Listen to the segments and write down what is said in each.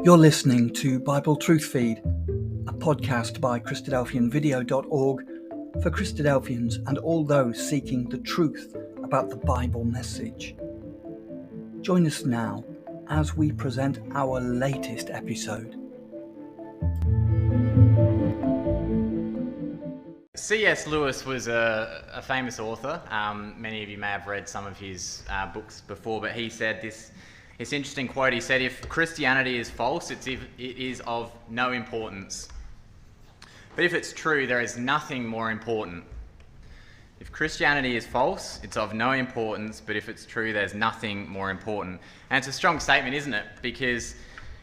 You're listening to Bible Truth Feed, a podcast by christadelphianvideo.org for Christadelphians and all those seeking the truth about the Bible message. Join us now as we present our latest episode. C.S. Lewis was a famous author. Many of you may have read some of his books before, but he said this interesting quote. He said, "If Christianity is false, it is of no importance. But if it's true, there is nothing more important." If Christianity is false, it's of no importance, but if it's true, there's nothing more important. And it's a strong statement, isn't it? Because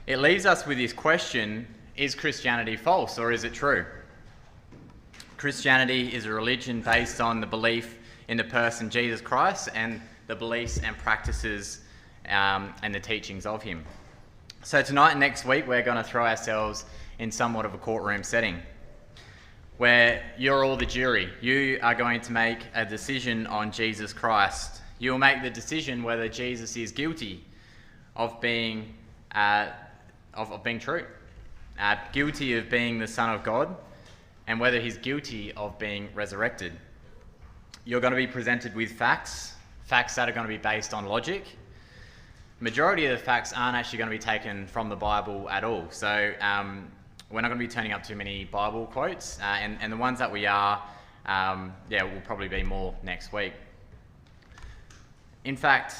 it leaves us with this question, is Christianity false or is it true? Christianity is a religion based on the belief in the person Jesus Christ and the beliefs and practices and the teachings of him. So tonight and next week, we're going to throw ourselves in somewhat of a courtroom setting where you're all the jury. You are going to make a decision on Jesus Christ. You'll make the decision whether Jesus is guilty of being true, guilty of being the Son of God, and whether he's guilty of being resurrected. You're going to be presented with facts that are going to be based on logic. Majority of the facts aren't actually going to be taken from the Bible at all. So we're not going to be turning up too many Bible quotes, and the ones that we are, will probably be more next week. In fact,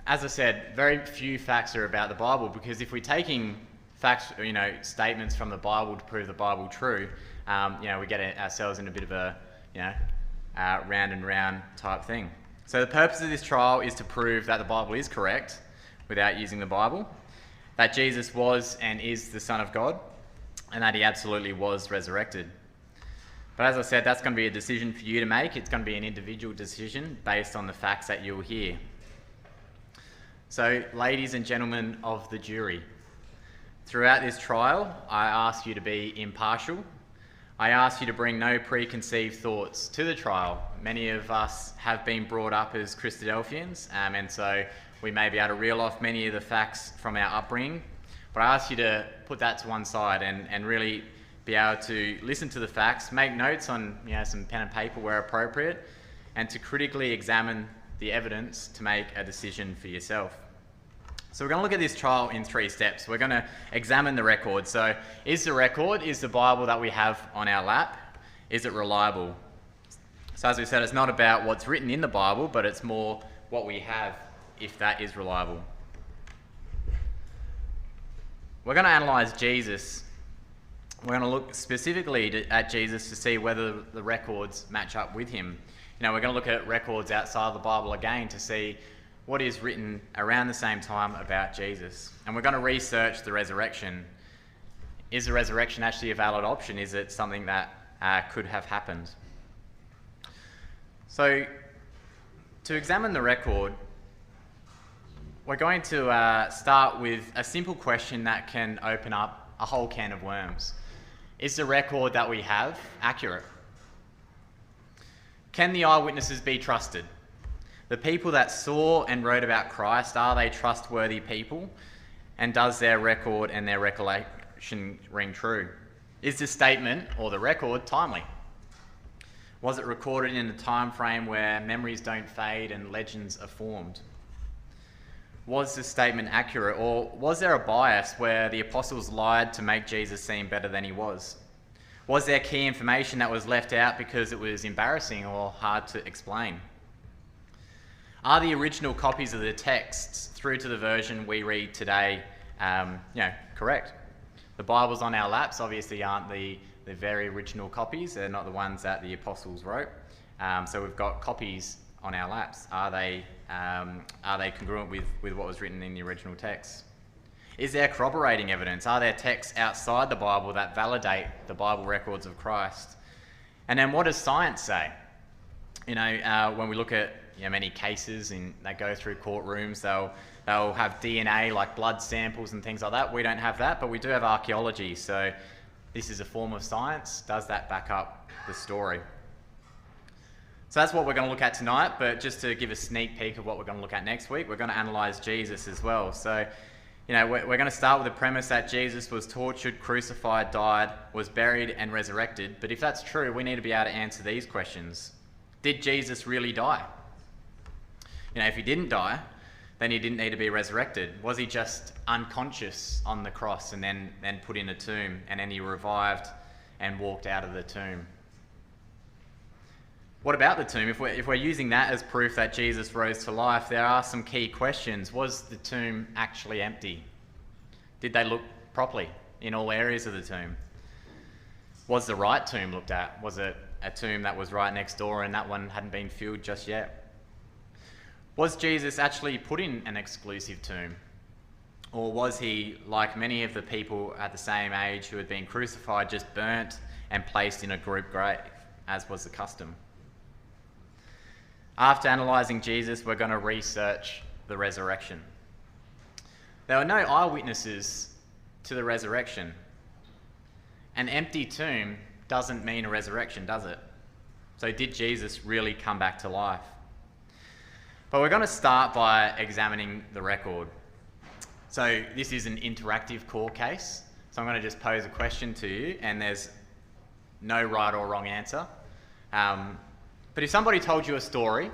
as I said, very few facts are about the Bible, because if we're taking facts, statements from the Bible to prove the Bible true, we get ourselves in a bit of a, round and round type thing. So the purpose of this trial is to prove that the Bible is correct without using the Bible, that Jesus was and is the Son of God, and that he absolutely was resurrected. But as I said, that's going to be a decision for you to make. It's going to be an individual decision based on the facts that you'll hear. So, ladies and gentlemen of the jury, throughout this trial, I ask you to be impartial. I ask you to bring no preconceived thoughts to the trial. Many of us have been brought up as Christadelphians, and so we may be able to reel off many of the facts from our upbringing, but I ask you to put that to one side and really be able to listen to the facts, make notes on some pen and paper where appropriate, and to critically examine the evidence to make a decision for yourself. So we're going to look at this trial in 3 steps. We're going to examine the record. So is the Bible that we have on our lap, is it reliable? So as we said, it's not about what's written in the Bible, but it's more what we have, if that is reliable. We're going to analyse Jesus. We're going to look specifically at Jesus to see whether the records match up with him. We're going to look at records outside of the Bible again to see what is written around the same time about Jesus. And we're going to research the resurrection. Is the resurrection actually a valid option? Is it something that could have happened? So, to examine the record, we're going to start with a simple question that can open up a whole can of worms. Is the record that we have accurate? Can the eyewitnesses be trusted? The people that saw and wrote about Christ, are they trustworthy people? And does their record and their recollection ring true? Is the statement or the record timely? Was it recorded in a time frame where memories don't fade and legends are formed? Was the statement accurate, or was there a bias where the apostles lied to make Jesus seem better than he was? Was there key information that was left out because it was embarrassing or hard to explain? Are the original copies of the texts through to the version we read today, correct? The Bibles on our laps obviously aren't the very original copies. They're not the ones that the apostles wrote. So we've got copies on our laps. Are they congruent with what was written in the original text? Is there corroborating evidence? Are there texts outside the Bible that validate the Bible records of Christ? And then what does science say? When we look at many cases that go through courtrooms, they'll have DNA, like blood samples and things like that. We don't have that, but we do have archaeology. So this is a form of science. Does that back up the story? So that's what we're going to look at tonight, but just to give a sneak peek of what we're going to look at next week, we're going to analyse Jesus as well. So We're going to start with the premise that Jesus was tortured, crucified, died, was buried, and resurrected. But if that's true, we need to be able to answer these questions. Did Jesus really die? If he didn't die, then he didn't need to be resurrected. Was he just unconscious on the cross and then put in a tomb, and then he revived and walked out of the tomb? What about the tomb? If we're using that as proof that Jesus rose to life, there are some key questions. Was the tomb actually empty? Did they look properly in all areas of the tomb? Was the right tomb looked at? Was it a tomb that was right next door and that one hadn't been filled just yet? Was Jesus actually put in an exclusive tomb? Or was he, like many of the people at the same age who had been crucified, just burnt and placed in a group grave, as was the custom? After analysing Jesus, we're going to research the resurrection. There were no eyewitnesses to the resurrection. An empty tomb doesn't mean a resurrection, does it? So did Jesus really come back to life? But we're going to start by examining the record. So this is an interactive court case. So I'm going to just pose a question to you, and there's no right or wrong answer. But if somebody told you a story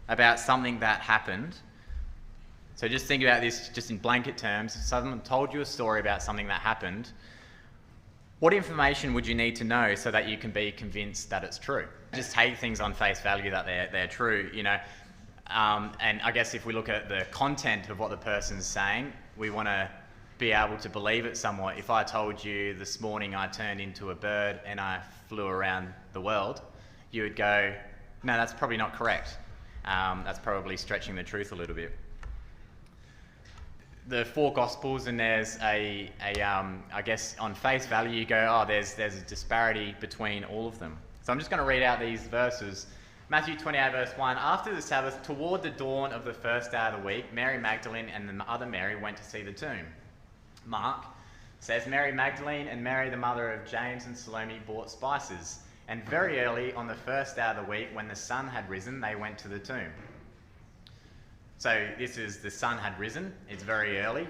about something that happened, so just think about this just in blanket terms. If someone told you a story about something that happened, what information would you need to know so that you can be convinced that it's true? Just take things on face value that they're true, and I guess if we look at the content of what the person's saying, we want to be able to believe it somewhat. If I told you this morning I turned into a bird and I flew around the world, you would go, no, that's probably not correct. That's probably stretching the truth a little bit. The four Gospels, and there's I guess on face value you go, oh, there's a disparity between all of them. So I'm just going to read out these verses. Matthew 28 verse 1, after the Sabbath, toward the dawn of the first day of the week, Mary Magdalene and the other Mary went to see the tomb. Mark says Mary Magdalene and Mary the mother of James and Salome bought spices. And very early on the first day of the week, when the sun had risen, they went to the tomb. So this is the sun had risen. It's very early.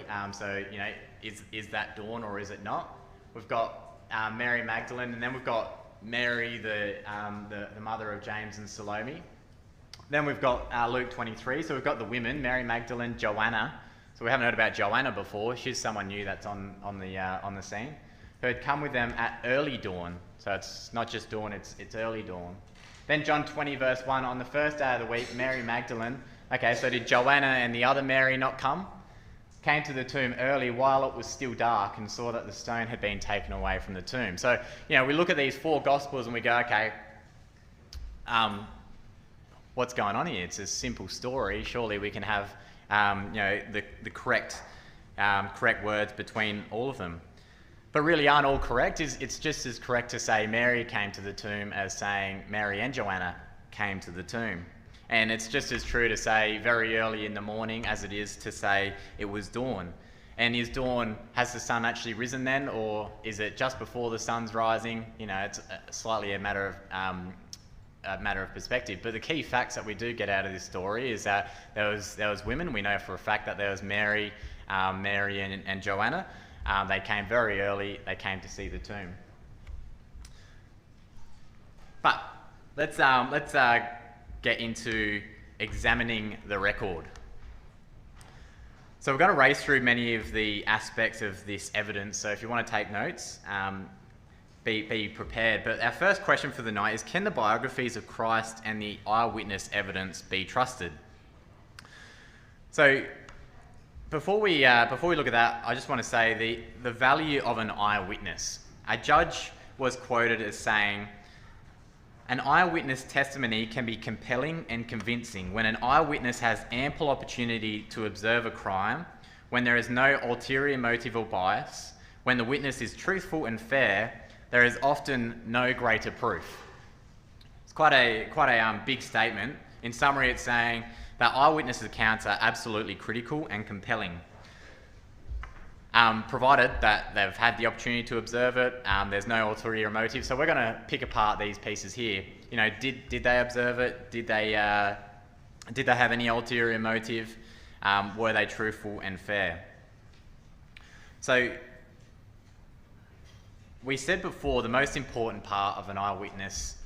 Is that dawn or is it not? We've got Mary Magdalene, and then we've got Mary, the mother of James and Salome. Then we've got Luke 23. So we've got the women, Mary Magdalene, Joanna. So we haven't heard about Joanna before. She's someone new that's on the scene. Who had come with them at early dawn. So it's not just dawn, it's early dawn. Then John 20 verse 1, on the first day of the week, Mary Magdalene. Okay, so did Joanna and the other Mary not come? Came to the tomb early while it was still dark and saw that the stone had been taken away from the tomb. So, we look at these four Gospels and we go, okay, what's going on here? It's a simple story. Surely we can have, the correct words between all of them. But really aren't all correct. It's just as correct to say Mary came to the tomb as saying Mary and Joanna came to the tomb. And it's just as true to say very early in the morning as it is to say it was dawn. And is dawn, has the sun actually risen then, or is it just before the sun's rising? It's slightly a matter of perspective. But the key facts that we do get out of this story is that there was women. We know for a fact that there was Mary and Joanna. They came very early. They came to see the tomb. But let's get into examining the record. So we're going to race through many of the aspects of this evidence. So if you want to take notes, be prepared. But our first question for the night is, can the biographies of Christ and the eyewitness evidence be trusted? So before we look at that, I just want to say the value of an eyewitness. A judge was quoted as saying, an eyewitness testimony can be compelling and convincing when an eyewitness has ample opportunity to observe a crime, when there is no ulterior motive or bias, when the witness is truthful and fair, there is often no greater proof. It's quite a big statement. In summary, it's saying that eyewitness accounts are absolutely critical and compelling. Provided that they've had the opportunity to observe it, there's no ulterior motive. So we're going to pick apart these pieces here. Did they observe it? Did they have any ulterior motive? Were they truthful and fair? So we said before the most important part of an eyewitness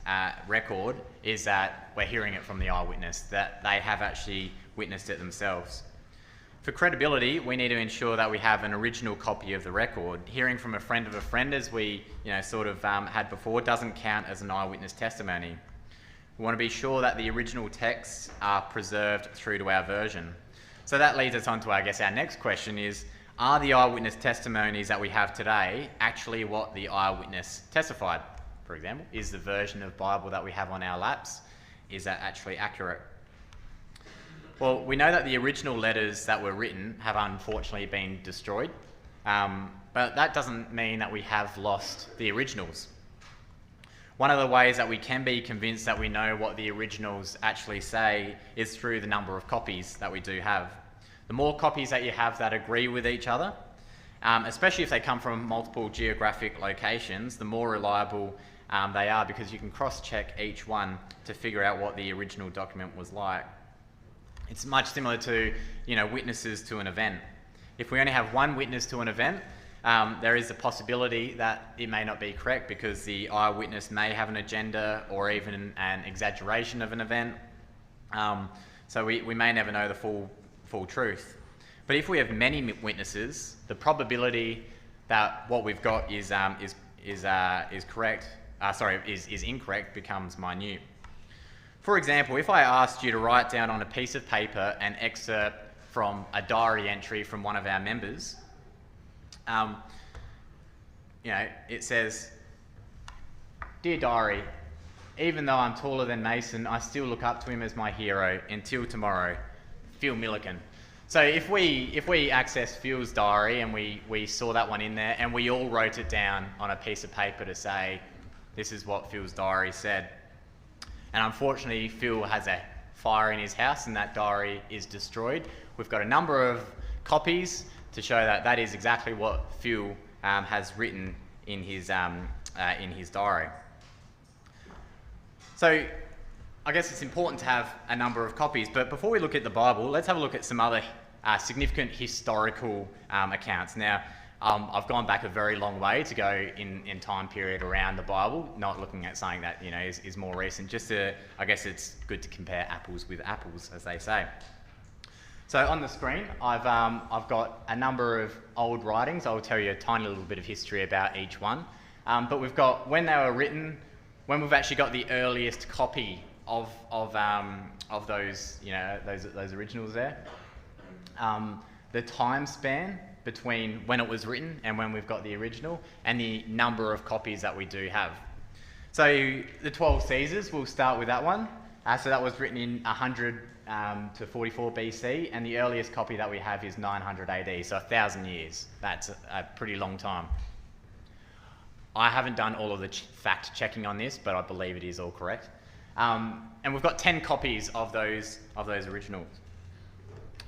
record is that we're hearing it from the eyewitness, that they have actually witnessed it themselves. For credibility, we need to ensure that we have an original copy of the record. Hearing from a friend of a friend, as we had before, doesn't count as an eyewitness testimony. We want to be sure that the original texts are preserved through to our version. So that leads us on to, our next question is, are the eyewitness testimonies that we have today actually what the eyewitness testified? For example, is the version of Bible that we have on our laps, is that actually accurate? Well, we know that the original letters that were written have unfortunately been destroyed, but that doesn't mean that we have lost the originals. One of the ways that we can be convinced that we know what the originals actually say is through the number of copies that we do have. The more copies that you have that agree with each other, especially if they come from multiple geographic locations, the more reliable they are, because you can cross-check each one to figure out what the original document was like. It's much similar to, witnesses to an event. If we only have one witness to an event, there is a possibility that it may not be correct because the eyewitness may have an agenda or even an exaggeration of an event. So we may never know the full truth. But if we have many witnesses, the probability that what we've got is incorrect becomes minute. For example, if I asked you to write down on a piece of paper an excerpt from a diary entry from one of our members, it says, "Dear diary, even though I'm taller than Mason, I still look up to him as my hero. Until tomorrow, Phil Milliken." So if we access Phil's diary and we saw that one in there and we all wrote it down on a piece of paper to say, this is what Phil's diary said, and unfortunately Phil has a fire in his house and that diary is destroyed, we've got a number of copies to show that that is exactly what Phil has written in his diary. So I guess it's important to have a number of copies, but before we look at the Bible, let's have a look at some other significant historical accounts. Now, I've gone back a very long way to go in time period around the Bible, not looking at something that is more recent. I guess it's good to compare apples with apples, as they say. So on the screen, I've got a number of old writings. I'll tell you a tiny little bit of history about each one. But we've got when they were written, when we've actually got the earliest copy of those those originals there. The time span between when it was written and when we've got the original, and the number of copies that we do have. So the 12 Caesars, we'll start with that one. So that was written in 100 to 44 BC, and the earliest copy that we have is 900 AD, so 1,000 years. That's a pretty long time. I haven't done all of the fact checking on this, but I believe it is all correct. And we've got 10 copies of those originals.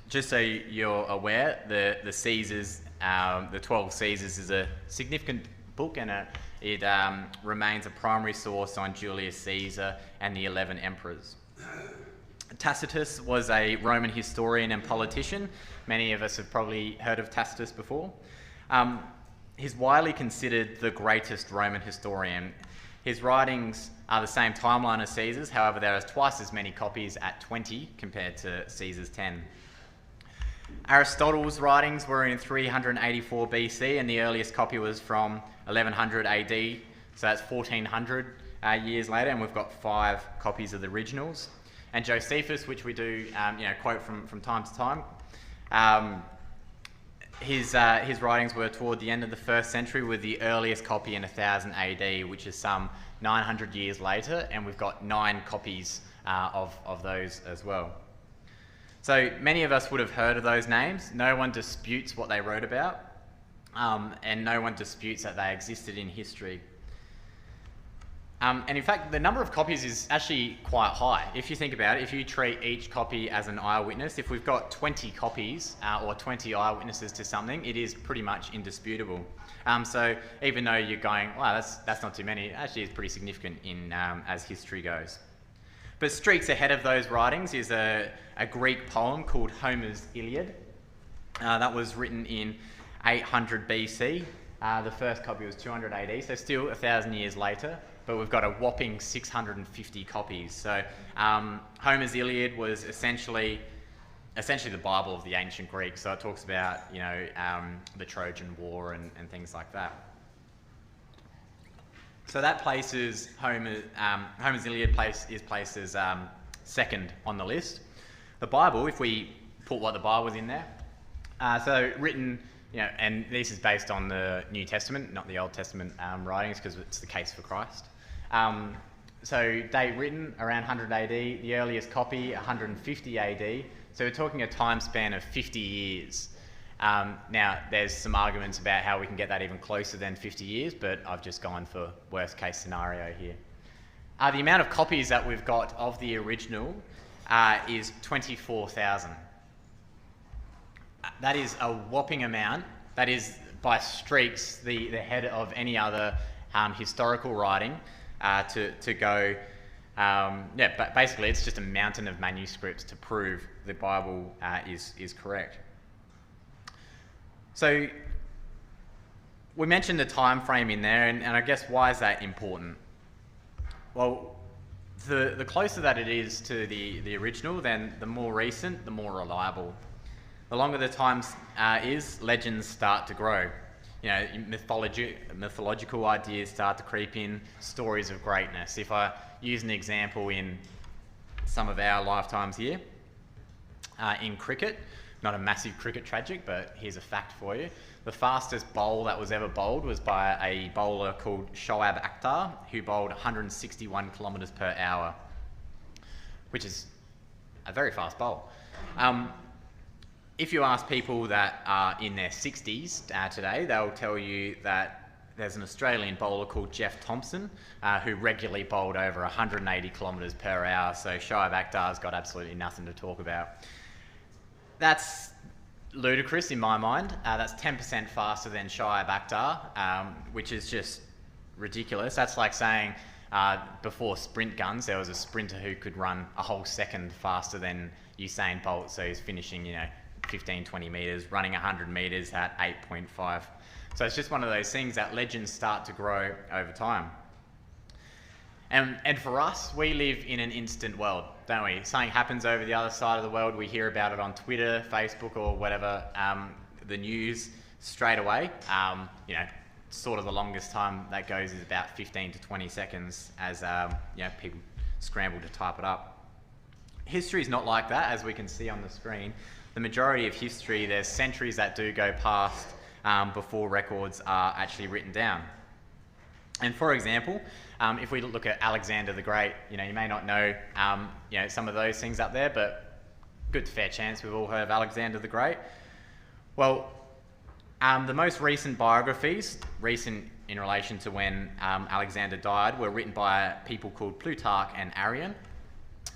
Just so you're aware, the Caesars, the 12 Caesars is a significant book, and it remains a primary source on Julius Caesar and the 11 emperors. Tacitus was a Roman historian and politician. Many of us have probably heard of Tacitus before. He's widely considered the greatest Roman historian. His writings are the same timeline as Caesar's, however there are twice as many copies at 20 compared to Caesar's 10. Aristotle's writings were in 384 BC, and the earliest copy was from 1100 AD, so that's 1400 years later, and we've got 5 copies of the originals. And Josephus, which we do quote from time to time, his writings were toward the end of the 1st century, with the earliest copy in 1000 AD, which is some 900 years later, and we've got 9 copies of those as well. So many of us would have heard of those names. No one disputes what they wrote about, and no one disputes that they existed in history. And in fact, the number of copies is actually quite high. If you think about it, if you treat each copy as an eyewitness, if we've got 20 copies or 20 eyewitnesses to something, it is pretty much indisputable. So even though you're going, wow, that's not too many, it actually is pretty significant in as history goes. But streaks ahead of those writings is a Greek poem called Homer's Iliad. That was written in 800 BC. The first copy was 200 AD, so still 1,000 years later, but we've got a whopping 650 copies. So Homer's Iliad was essentially the Bible of the ancient Greeks. So it talks about, the Trojan War and things like that. So that places Homer's Iliad is placed as second on the list. The Bible, if we put what the Bible was in there, so written, and this is based on the New Testament, not the Old Testament writings, because it's the case for Christ. So date written around 100 AD, the earliest copy 150 AD. So we're talking a time span of 50 years. Now, there's some arguments about how we can get that even closer than 50 years, but I've just gone for worst case scenario here. The amount of copies that we've got of the original is 24,000. That is a whopping amount. That is, by streaks, the head of any other historical writing to go. But basically, it's just a mountain of manuscripts to prove the Bible is correct. So we mentioned the time frame in there, and I guess why is that important? Well, the closer that it is to the original, then the more recent, the more reliable. The longer the time is, legends start to grow. Mythological ideas start to creep in, stories of greatness. If I use an example in some of our lifetimes here, in cricket, not a massive cricket tragic, but here's a fact for you. The fastest bowl that was ever bowled was by a bowler called Shoaib Akhtar, who bowled 161 kilometres per hour, which is a very fast bowl. If you ask people that are in their 60s today, they'll tell you that there's an Australian bowler called Jeff Thompson who regularly bowled over 180 kilometres per hour, so Shoaib Akhtar's got absolutely nothing to talk about. That's ludicrous in my mind. That's 10% faster than Shoaib Akhtar, which is just ridiculous. That's like saying before sprint guns, there was a sprinter who could run a whole second faster than Usain Bolt, so he's finishing, 15, 20 metres, running 100 metres at 8.5. So it's just one of those things that legends start to grow over time. And for us, we live in an instant world, don't we? Something happens over the other side of the world, we hear about it on Twitter, Facebook, or whatever, the news straight away. Sort of the longest time that goes is about 15 to 20 seconds as people scramble to type it up. History is not like that, as we can see on the screen. The majority of history, there's centuries that do go past before records are actually written down. And for example, if we look at Alexander the Great, you may not know, some of those things up there, but good fair chance we've all heard of Alexander the Great. Well, the most recent biographies, recent in relation to when Alexander died, were written by people called Plutarch and Arrian.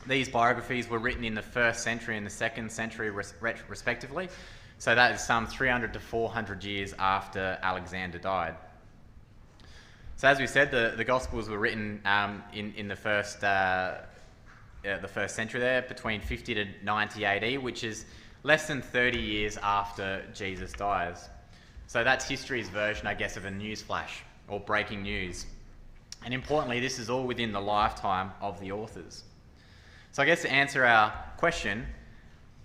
These biographies were written in the 1st century and the 2nd century respectively, so that is some 300 to 400 years after Alexander died. So as we said, the Gospels were written in the first century there, between 50 to 90 AD, which is less than 30 years after Jesus dies. So that's history's version, I guess, of a news flash or breaking news. And importantly, this is all within the lifetime of the authors. So I guess to answer our question,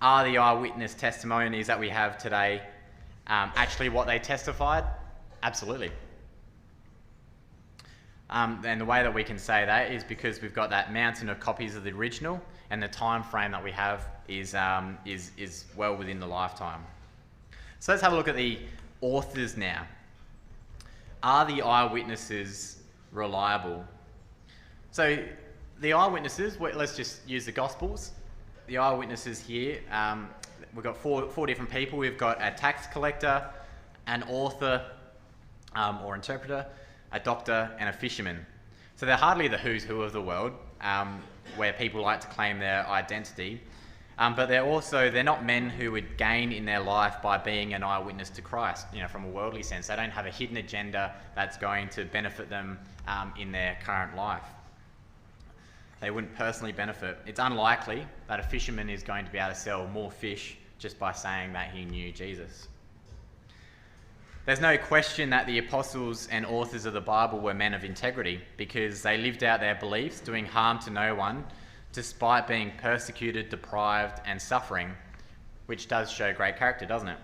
are the eyewitness testimonies that we have today actually what they testified? Absolutely. And the way that we can say that is because we've got that mountain of copies of the original, and the time frame that we have is well within the lifetime. So let's have a look at the authors now. Are the eyewitnesses reliable? So the eyewitnesses, let's just use the Gospels. The eyewitnesses here, we've got four different people. We've got a tax collector, an author or interpreter, a doctor, and a fisherman. So they're hardly the who's who of the world, where people like to claim their identity, but they're not men who would gain in their life by being an eyewitness to Christ, from a worldly sense. They don't have a hidden agenda that's going to benefit them in their current life. They wouldn't personally benefit. It's unlikely that a fisherman is going to be able to sell more fish just by saying that he knew Jesus. There's no question that the apostles and authors of the Bible were men of integrity because they lived out their beliefs, doing harm to no one, despite being persecuted, deprived, and suffering, which does show great character, doesn't it?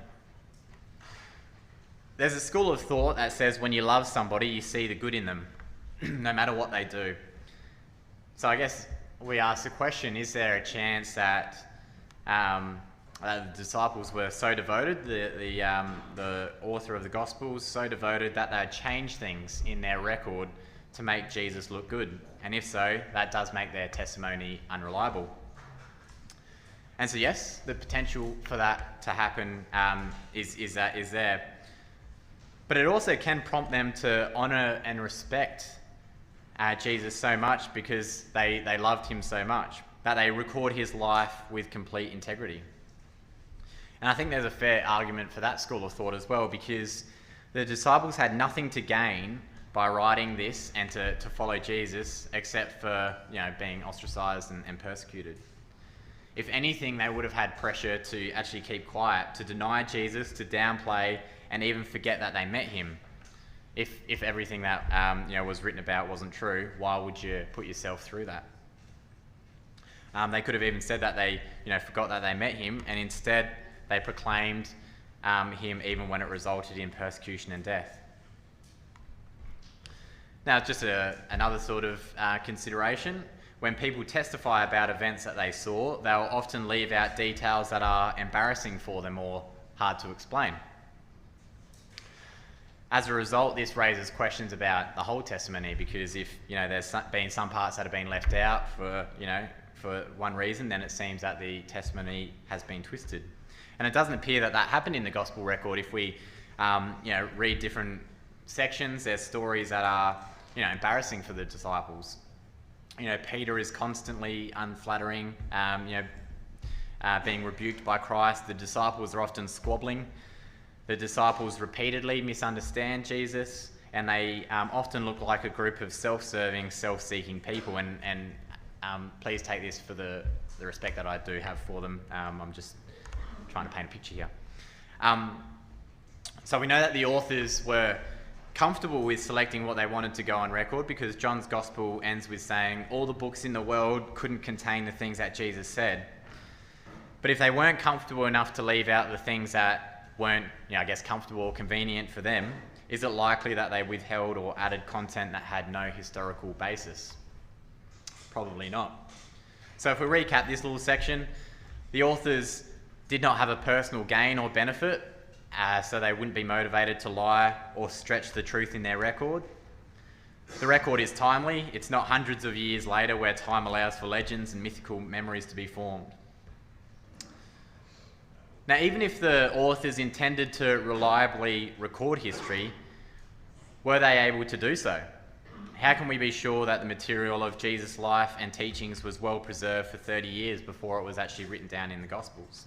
There's a school of thought that says when you love somebody, you see the good in them, no matter what they do. So I guess we ask the question, is there a chance that the disciples were so devoted, the author of the Gospels so devoted that they'd change things in their record to make Jesus look good? And if so, that does make their testimony unreliable. And so yes, the potential for that to happen is there. But it also can prompt them to honour and respect Jesus so much because they loved him so much that they record his life with complete integrity. And I think there's a fair argument for that school of thought as well, because the disciples had nothing to gain by writing this and to follow Jesus except for being ostracised and persecuted. If anything, they would have had pressure to actually keep quiet, to deny Jesus, to downplay, and even forget that they met him. If everything that was written about wasn't true, why would you put yourself through that? They could have even said that they forgot that they met him, and instead they proclaimed him even when it resulted in persecution and death. Now, just another sort of consideration. When people testify about events that they saw, they'll often leave out details that are embarrassing for them or hard to explain. As a result, this raises questions about the whole testimony, because if there's been some parts that have been left out for one reason, then it seems that the testimony has been twisted. And it doesn't appear that happened in the gospel record. If we read different sections, there's stories that are embarrassing for the disciples. Peter is constantly unflattering, being rebuked by Christ. The disciples are often squabbling. The disciples repeatedly misunderstand Jesus, and they often look like a group of self-serving, self-seeking people. And please take this for the respect that I do have for them. I'm just trying to paint a picture here. So we know that the authors were comfortable with selecting what they wanted to go on record, because John's gospel ends with saying all the books in the world couldn't contain the things that Jesus said. But if they weren't comfortable enough to leave out the things that weren't, comfortable or convenient for them, is it likely that they withheld or added content that had no historical basis? Probably not. So if we recap this little section, the authors did not have a personal gain or benefit, so they wouldn't be motivated to lie or stretch the truth in their record. The record is timely. It's not hundreds of years later, where time allows for legends and mythical memories to be formed. Now, even if the authors intended to reliably record history, were they able to do so? How can we be sure that the material of Jesus' life and teachings was well preserved for 30 years before it was actually written down in the Gospels?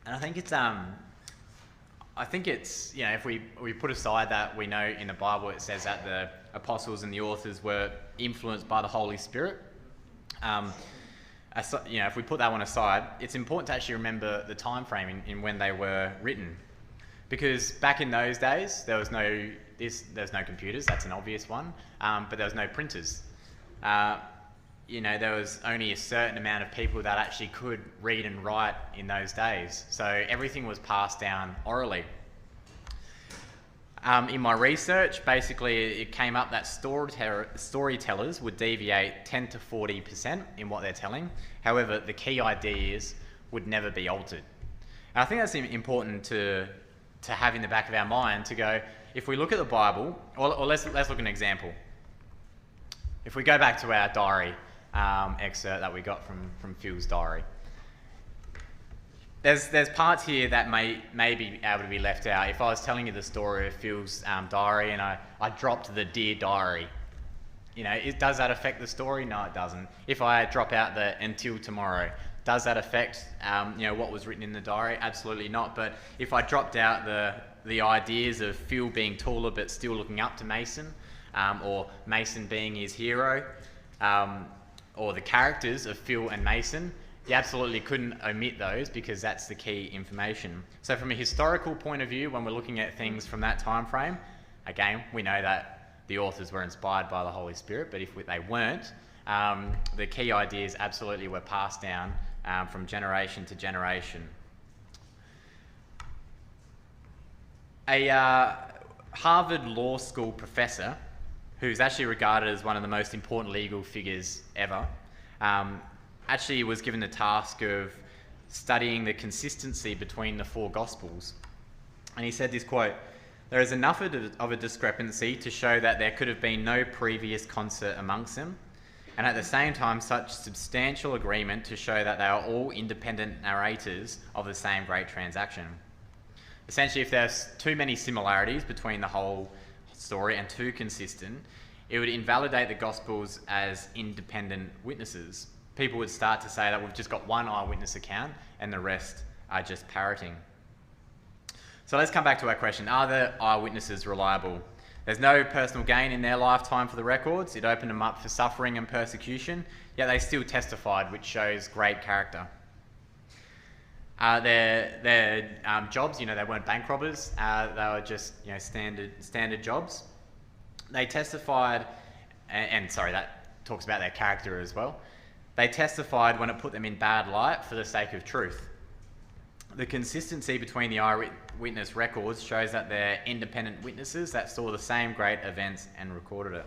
And I think it's if we put aside that we know in the Bible it says that the apostles and the authors were influenced by the Holy Spirit. If we put that one aside, it's important to actually remember the time frame in when they were written, because back in those days there was no computers. That's an obvious one, but there was no printers. There was only a certain amount of people that actually could read and write in those days. So everything was passed down orally. In my research, basically it came up that storytellers would deviate 10 to 40% in what they're telling. However, the key ideas would never be altered. And I think that's important to have in the back of our mind, to go, if we look at the Bible, or let's look at an example. If we go back to our diary excerpt that we got from Phil's diary, there's parts here that may be able to be left out. If I was telling you the story of Phil's diary and I dropped the "Dear Diary," does that affect the story? No, it doesn't. If I drop out the "Until Tomorrow," does that affect what was written in the diary? Absolutely not. But if I dropped out the ideas of Phil being taller but still looking up to Mason, or Mason being his hero, or the characters of Phil and Mason, You absolutely couldn't omit those because that's the key information. So from a historical point of view, when we're looking at things from that time frame, again, we know that the authors were inspired by the Holy Spirit, but if they weren't, the key ideas absolutely were passed down from generation to generation. A Harvard Law School professor, who's actually regarded as one of the most important legal figures ever, actually was given the task of studying the consistency between the four Gospels. And he said this quote, "There is enough of a discrepancy to show that there could have been no previous concert amongst them, and at the same time such substantial agreement to show that they are all independent narrators of the same great transaction." Essentially, if there's too many similarities between the whole story and too consistent, it would invalidate the Gospels as independent witnesses. People would start to say that we've just got one eyewitness account and the rest are just parroting. So let's come back to our question. Are the eyewitnesses reliable? There's no personal gain in their lifetime for the records. It opened them up for suffering and persecution, yet they still testified, which shows great character. Their jobs, they weren't bank robbers. They were just standard jobs. They testified, and that talks about their character as well. They testified when it put them in bad light for the sake of truth. The consistency between the eyewitness records shows that they're independent witnesses that saw the same great events and recorded it.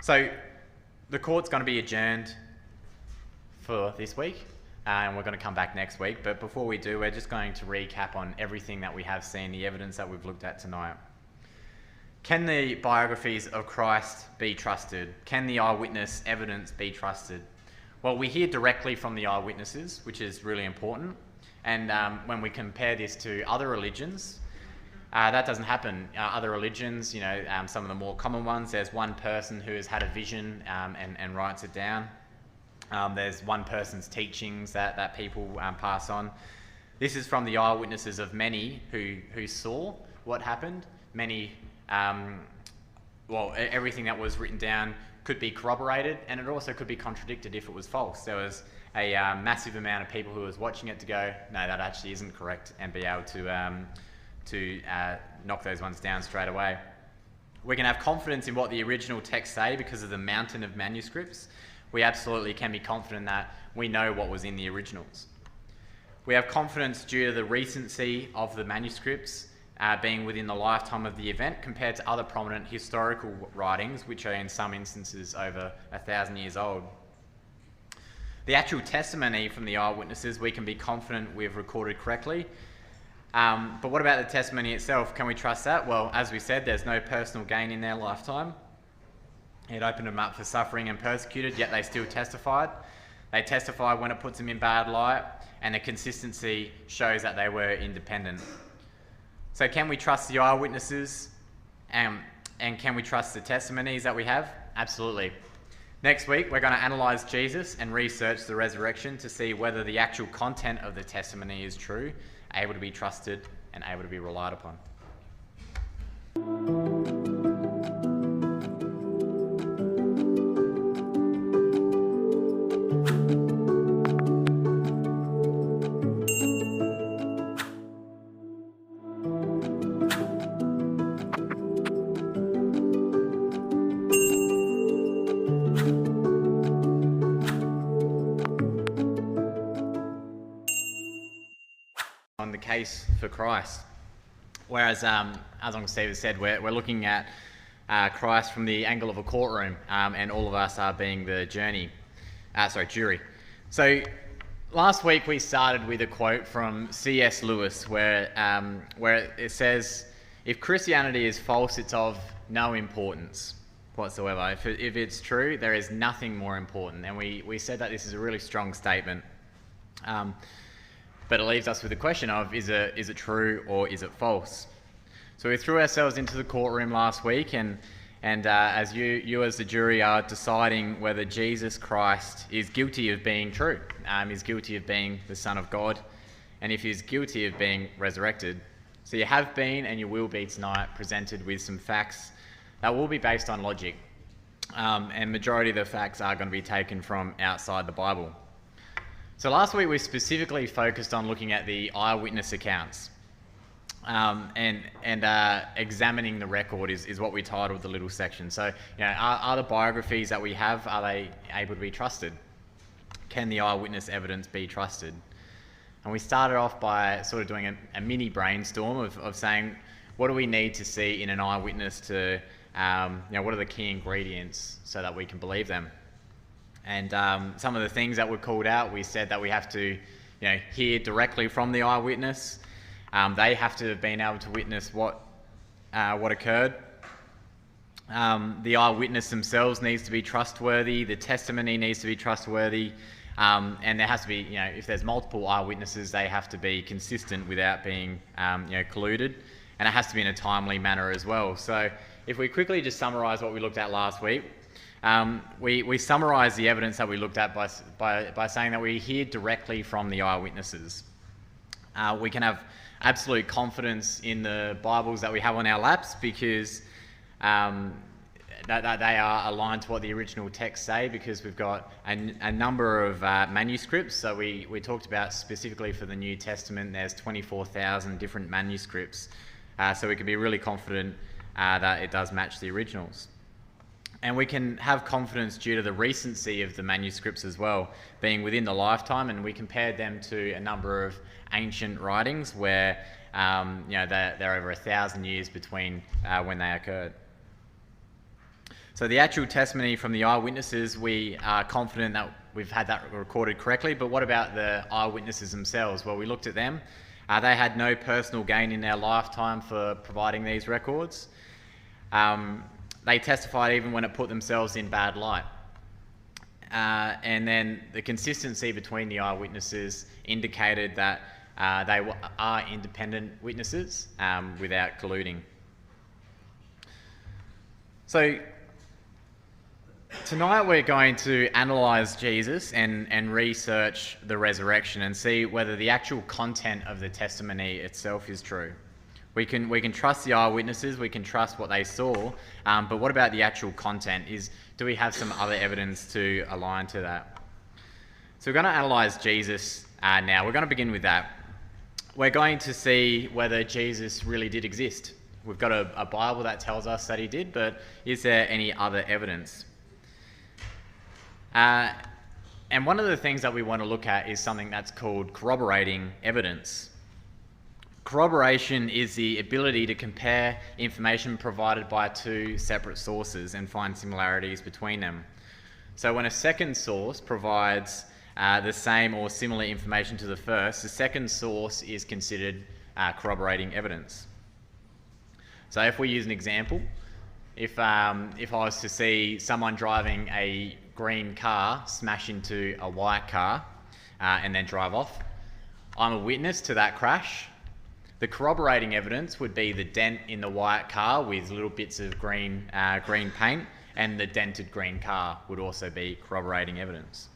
So the court's going to be adjourned for this week, and we're going to come back next week. But before we do, we're just going to recap on everything that we have seen, the evidence that we've looked at tonight. Can the biographies of Christ be trusted? Can the eyewitness evidence be trusted? Well, we hear directly from the eyewitnesses, which is really important. And when we compare this to other religions, that doesn't happen. Other religions, some of the more common ones, there's one person who has had a vision and writes it down. There's one person's teachings that people pass on. This is from the eyewitnesses of many who saw what happened. Many, everything that was written down could be corroborated, and it also could be contradicted if it was false. There was a massive amount of people who was watching it to go, no, that actually isn't correct, and be able to knock those ones down straight away. We can have confidence in what the original texts say because of the mountain of manuscripts. We absolutely can be confident that we know what was in the originals. We have confidence due to the recency of the manuscripts being within the lifetime of the event compared to other prominent historical writings, which are in some instances over 1,000 years old. The actual testimony from the eyewitnesses, we can be confident we've recorded correctly. But what about the testimony itself? Can we trust that? Well, as we said, there's no personal gain in their lifetime. It opened them up for suffering and persecuted, yet they still testified. They testified when it puts them in bad light, and the consistency shows that they were independent. So can we trust the eyewitnesses, and can we trust the testimonies that we have? Absolutely. Next week, we're going to analyse Jesus and research the resurrection to see whether the actual content of the testimony is true, able to be trusted, and able to be relied upon. On the case for Christ. Whereas, as Uncle Steve has said, we're looking at Christ from the angle of a courtroom, and all of us are being the jury. So last week we started with a quote from C.S. Lewis where it says, "If Christianity is false, it's of no importance whatsoever. If it's true, there is nothing more important." And we said that this is a really strong statement. But it leaves us with the question of, is it true or is it false? So we threw ourselves into the courtroom last week, and as you as the jury are deciding whether Jesus Christ is guilty of being true, is guilty of being the Son of God, and if he's guilty of being resurrected. So you have been and you will be tonight presented with some facts that will be based on logic, and majority of the facts are going to be taken from outside the Bible. So last week we specifically focused on looking at the eyewitness accounts, and examining the record is what we titled the little section. So, are the biographies that we have, are they able to be trusted? Can the eyewitness evidence be trusted? And we started off by sort of doing a mini brainstorm of saying, what do we need to see in an eyewitness to, what are the key ingredients so that we can believe them? And some of the things that were called out, we said that we have to, hear directly from the eyewitness. They have to have been able to witness what occurred. The eyewitness themselves needs to be trustworthy. The testimony needs to be trustworthy. And there has to be, if there's multiple eyewitnesses, they have to be consistent without being, colluded. And it has to be in a timely manner as well. So if we quickly just summarise what we looked at last week, we summarise the evidence that we looked at by saying that we hear directly from the eyewitnesses. We can have absolute confidence in the Bibles that we have on our laps because that they are aligned to what the original texts say, because we've got a number of manuscripts. So we talked about specifically for the New Testament, there's 24,000 different manuscripts. So we can be really confident that it does match the originals. And we can have confidence due to the recency of the manuscripts as well, being within the lifetime, and we compared them to a number of ancient writings where they're over 1,000 years between when they occurred. So the actual testimony from the eyewitnesses, we are confident that we've had that recorded correctly, but what about the eyewitnesses themselves? Well, we looked at them. They had no personal gain in their lifetime for providing these records. They testified even when it put themselves in bad light. And then the consistency between the eyewitnesses indicated that they are independent witnesses without colluding. So tonight we're going to analyse Jesus and research the resurrection and see whether the actual content of the testimony itself is true. We can trust the eyewitnesses, we can trust what they saw, but what about the actual content? Do we have some other evidence to align to that? So we're going to analyse Jesus now. We're going to begin with that. We're going to see whether Jesus really did exist. We've got a Bible that tells us that he did, but is there any other evidence? And one of the things that we want to look at is something that's called corroborating evidence. Corroboration is the ability to compare information provided by two separate sources and find similarities between them. So when a second source provides the same or similar information to the first, the second source is considered corroborating evidence. So if we use an example, if I was to see someone driving a green car smash into a white car and then drive off, I'm a witness to that crash. The corroborating evidence would be the dent in the white car with little bits of green paint, and the dented green car would also be corroborating evidence.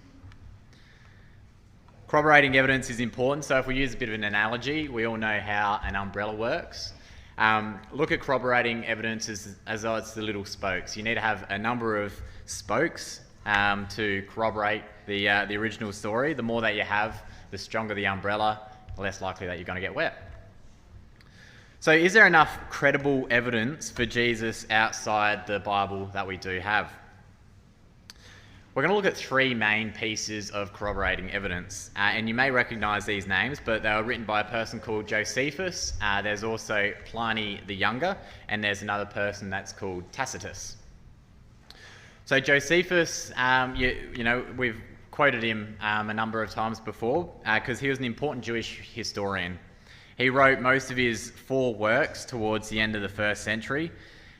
Corroborating evidence is important, so if we use a bit of an analogy, we all know how an umbrella works. Look at corroborating evidence as though it's the little spokes. You need to have a number of spokes to corroborate the original story. The more that you have, the stronger the umbrella, the less likely that you're going to get wet. So is there enough credible evidence for Jesus outside the Bible that we do have? We're going to look at three main pieces of corroborating evidence, and you may recognise these names, but they were written by a person called Josephus. There's also Pliny the Younger, and there's another person that's called Tacitus. So Josephus, we've quoted him a number of times before because he was an important Jewish historian. He wrote most of his 4 works towards the end of the 1st century.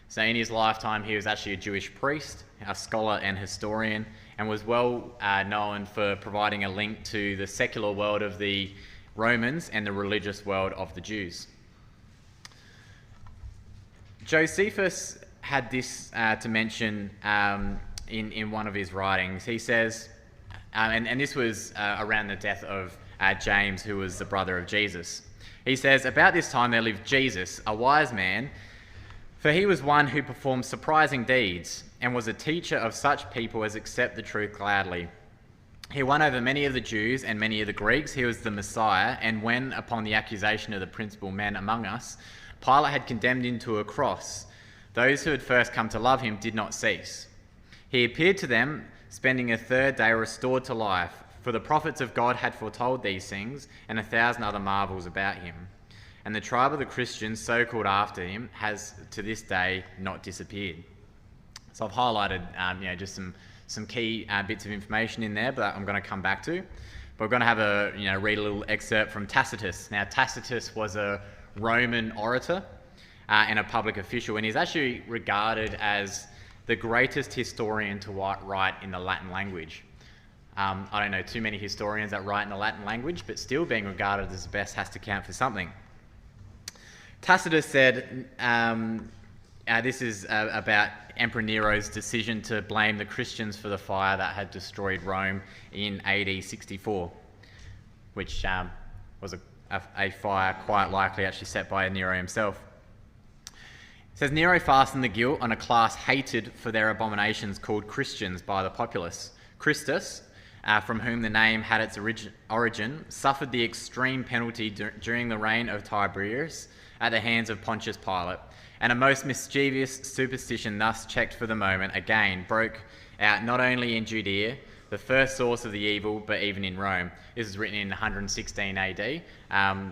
So in his lifetime, he was actually a Jewish priest, a scholar and historian, and was well known for providing a link to the secular world of the Romans and the religious world of the Jews. Josephus had this to mention in one of his writings. He says, and this was around the death of James, who was the brother of Jesus. He says, "About this time there lived Jesus, a wise man, for he was one who performed surprising deeds and was a teacher of such people as accept the truth gladly. He won over many of the Jews and many of the Greeks. He was the Messiah, and when, upon the accusation of the principal men among us, Pilate had condemned him to a cross, those who had first come to love him did not cease. He appeared to them, spending a third day restored to life, for the prophets of God had foretold these things, and 1,000 other marvels about him. And the tribe of the Christians, so called after him, has to this day not disappeared. So I've highlighted, just some key bits of information in there, but I'm going to come back to. But we're going to have read a little excerpt from Tacitus. Now, Tacitus was a Roman orator and a public official, and he's actually regarded as the greatest historian to write in the Latin language. I don't know too many historians that write in the Latin language, but still being regarded as the best has to count for something. Tacitus said, this is about Emperor Nero's decision to blame the Christians for the fire that had destroyed Rome in AD 64, which was a fire quite likely actually set by Nero himself. It says, Nero fastened the guilt on a class hated for their abominations called Christians by the populace. Christus, from whom the name had its origin, suffered the extreme penalty during the reign of Tiberius at the hands of Pontius Pilate, and a most mischievous superstition thus checked for the moment again broke out not only in Judea, the first source of the evil, but even in Rome. This is written in 116 AD,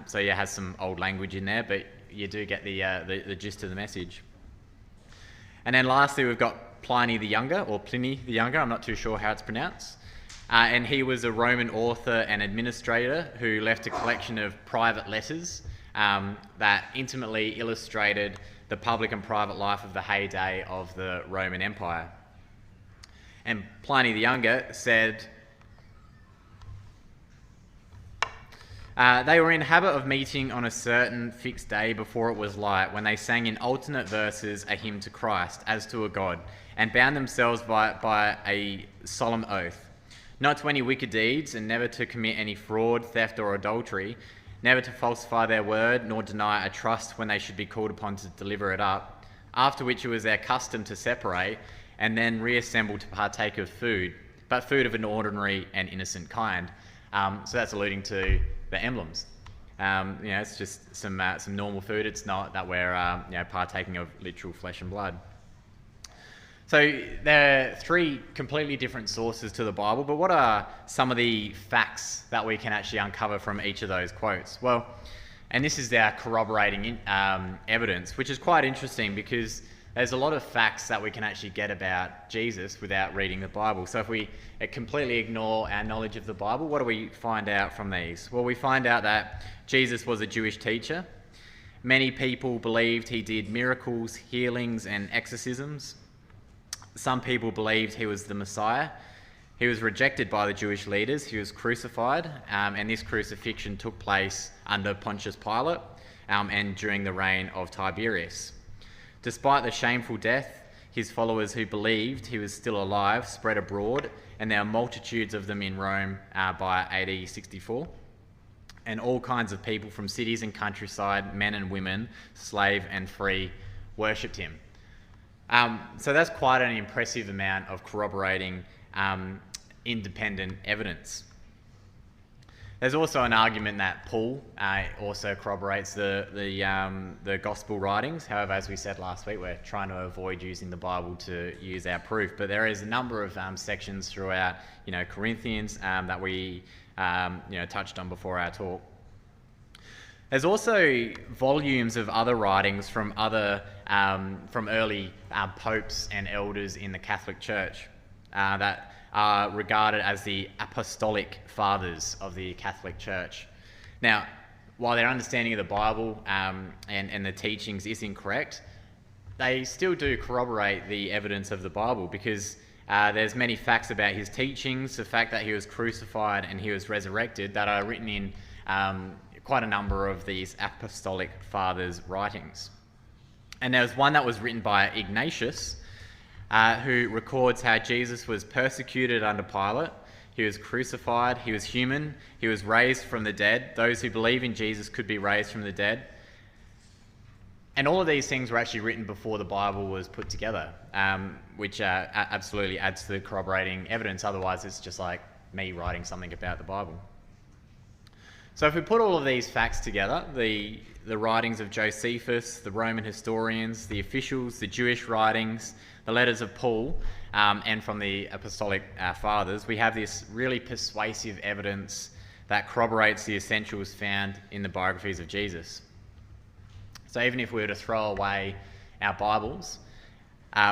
so it has some old language in there, but you do get the gist of the message. And then lastly, we've got Pliny the Younger, or Pliny the Younger, I'm not too sure how it's pronounced. And he was a Roman author and administrator who left a collection of private letters that intimately illustrated the public and private life of the heyday of the Roman Empire. And Pliny the Younger said, they were in habit of meeting on a certain fixed day before it was light, when they sang in alternate verses a hymn to Christ as to a god, and bound themselves by a solemn oath, not to any wicked deeds, and never to commit any fraud, theft, or adultery, never to falsify their word, nor deny a trust when they should be called upon to deliver it up, after which it was their custom to separate, and then reassemble to partake of food, but food of an ordinary and innocent kind. So that's alluding to the emblems. It's just some normal food. It's not that we're partaking of literal flesh and blood. So there are three completely different sources to the Bible, but what are some of the facts that we can actually uncover from each of those quotes? Well, and this is our corroborating evidence, which is quite interesting because there's a lot of facts that we can actually get about Jesus without reading the Bible. So if we completely ignore our knowledge of the Bible, what do we find out from these? Well, we find out that Jesus was a Jewish teacher. Many people believed he did miracles, healings, and exorcisms. Some people believed he was the Messiah. He was rejected by the Jewish leaders. He was crucified, and this crucifixion took place under Pontius Pilate and during the reign of Tiberius. Despite the shameful death, his followers who believed he was still alive spread abroad, and there are multitudes of them in Rome by AD 64. And all kinds of people from cities and countryside, men and women, slave and free, worshipped him. So that's quite an impressive amount of corroborating independent evidence. There's also an argument that Paul also corroborates the gospel writings. However, as we said last week, we're trying to avoid using the Bible to use our proof. But there is a number of sections throughout, Corinthians that we touched on before our talk. There's also volumes of other writings from early popes and elders in the Catholic Church that are regarded as the apostolic fathers of the Catholic Church. Now, while their understanding of the Bible and the teachings is incorrect, they still do corroborate the evidence of the Bible because there's many facts about his teachings, the fact that he was crucified and he was resurrected, that are written in quite a number of these apostolic fathers' writings. And there was one that was written by Ignatius, who records how Jesus was persecuted under Pilate, he was crucified, he was human, he was raised from the dead. Those who believe in Jesus could be raised from the dead. And all of these things were actually written before the Bible was put together, which absolutely adds to the corroborating evidence. Otherwise, it's just like me writing something about the Bible. So if we put all of these facts together, the writings of Josephus, the Roman historians, the officials, the Jewish writings, the letters of Paul, and from the apostolic fathers, we have this really persuasive evidence that corroborates the essentials found in the biographies of Jesus. So even if we were to throw away our Bibles,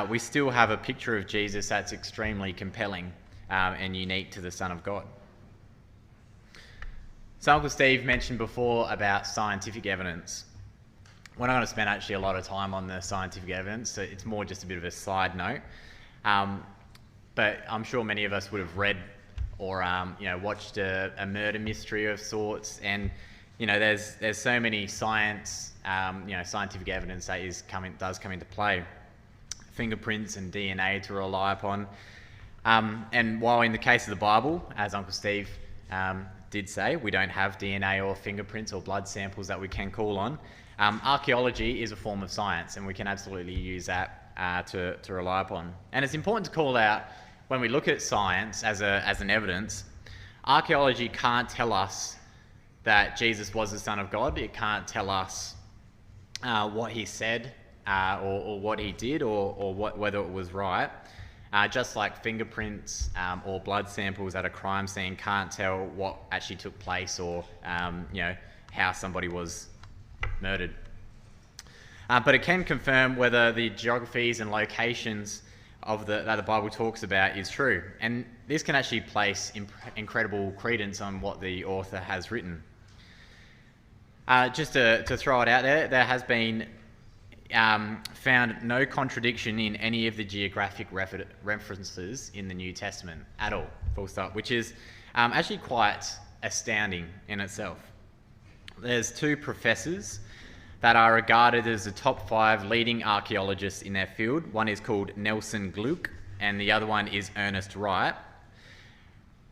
we still have a picture of Jesus that's extremely compelling and unique to the Son of God. So Uncle Steve mentioned before about scientific evidence. We're not going to spend actually a lot of time on the scientific evidence, so it's more just a bit of a side note. But I'm sure many of us would have read or watched a murder mystery of sorts, and there's so many scientific evidence that does come into play. Fingerprints and DNA to rely upon. And while in the case of the Bible, as Uncle Steve did say, we don't have DNA or fingerprints or blood samples that we can call on, archaeology is a form of science, and we can absolutely use that to rely upon. And it's important to call out, when we look at science as an evidence, archaeology can't tell us that Jesus was the Son of God. It can't tell us what he said or what he did or whether it was right. Just like fingerprints or blood samples at a crime scene can't tell what actually took place or how somebody was murdered. But it can confirm whether the geographies and locations that the Bible talks about is true. And this can actually place incredible credence on what the author has written. Just to throw it out there has been found no contradiction in any of the geographic references in the New Testament at all, full stop, which is actually quite astounding in itself. There's two professors that are regarded as the top 5 leading archaeologists in their field. One is called Nelson Gluck, and the other one is Ernest Wright,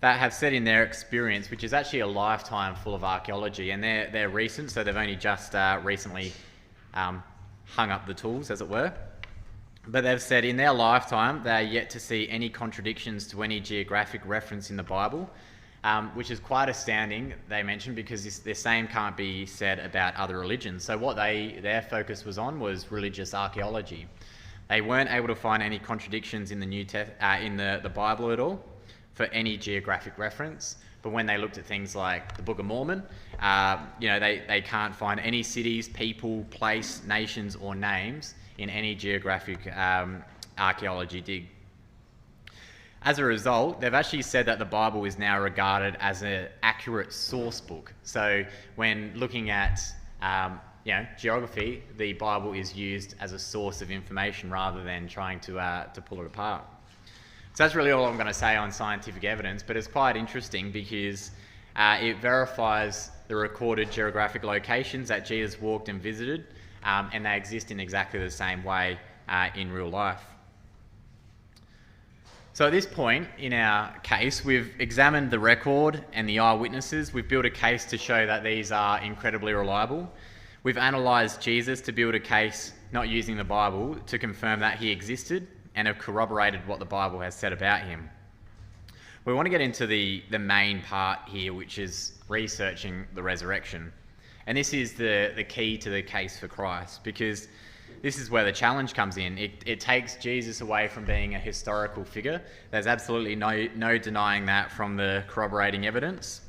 that have said in their experience, which is actually a lifetime full of archaeology, and they're recent, so they've only just recently hung up the tools, as it were. But they've said in their lifetime they are yet to see any contradictions to any geographic reference in the Bible, which is quite astounding, they mentioned, because the same can't be said about other religions. So what their focus was on was religious archaeology. They weren't able to find any contradictions in the Bible at all for any geographic reference. But when they looked at things like the Book of Mormon, they can't find any cities, people, place, nations, or names in any geographic archaeology dig. As a result, they've actually said that the Bible is now regarded as an accurate source book. So when looking at geography, the Bible is used as a source of information rather than trying to pull it apart. So that's really all I'm going to say on scientific evidence, but it's quite interesting because it verifies the recorded geographic locations that Jesus walked and visited, and they exist in exactly the same way in real life. So at this point in our case, we've examined the record and the eyewitnesses. We've built a case to show that these are incredibly reliable. We've analysed Jesus to build a case, not using the Bible, to confirm that he existed, and have corroborated what the Bible has said about him. We want to get into the main part here, which is researching the resurrection. And this is the key to the case for Christ, because this is where the challenge comes in. It takes Jesus away from being a historical figure. There's absolutely no denying that from the corroborating evidence,